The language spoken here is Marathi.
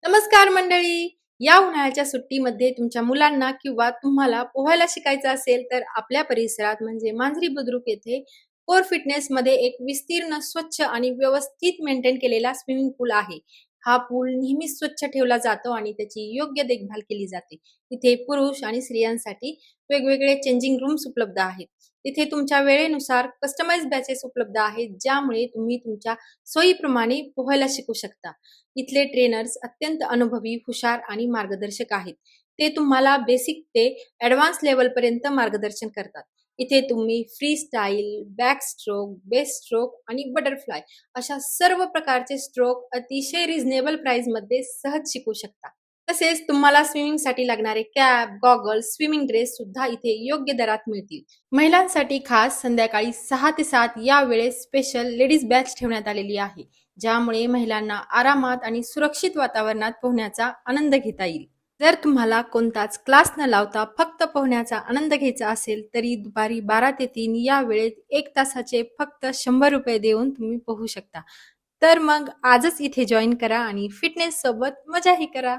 नमस्कार मंडळी. या उन्हाळ्याच्या सुट्टीमध्ये तुमच्या मुलांना किंवा तुम्हाला पोहायला शिकायचं असेल तर आपल्या परिसरात म्हणजे मांजरी बुद्रुक येथे कोर फिटनेस मध्ये एक विस्तीर्ण, स्वच्छ आणि व्यवस्थित मेंटेन केलेला स्विमिंग पूल आहे. हा पूल नेहमी स्वच्छ ठेवला जातो आणि त्याची योग्य देखभाल केली जाते. इथे पुरुष आणि स्त्रियांसाठी वेगवेगळे चेंजिंग रूम्स उपलब्ध आहेत. तिथे तुमच्या वेळेनुसार कस्टमाइज बॅचेस उपलब्ध आहेत, ज्यामुळे तुम्ही तुमच्या सोयीप्रमाणे पोहायला शिकू शकता. इथले ट्रेनर्स अत्यंत अनुभवी, हुशार आणि मार्गदर्शक आहेत. ते तुम्हाला बेसिक ते ॲडव्हान्स लेव्हलपर्यंत मार्गदर्शन करतात. इथे तुम्ही free style, back stroke, best stroke आणि बटरफ्लाय अशा सर्व प्रकारचे स्ट्रोक अतिशय रिझनेबल प्राइसमध्ये सहज शिकू शकता. तसेच तुम्हाला स्विमिंगसाठी लागणारे कॅप, गॉगल्स, स्विमिंग ड्रेस सुद्धा इथे योग्य दरात मिळतील. महिलांसाठी खास संध्याकाळी 6 ते 7 या वेळेस स्पेशल लेडीज बॅच ठेवण्यात आलेली आहे, ज्यामुळे महिलांना आरामात आणि सुरक्षित वातावरणात पोहण्याचा आनंद घेता येईल. जर तुम्हाला कोणताच क्लास न लावता फक्त पोहण्याचा आनंद घ्यायचा असेल तरी दुपारी 12 ते 3 या वेळेत 1 तासाचे फक्त ₹100 देऊन तुम्ही पोहू शकता. तर मग आजच इथे जॉईन करा आणि फिटनेस सोबत मजाही करा.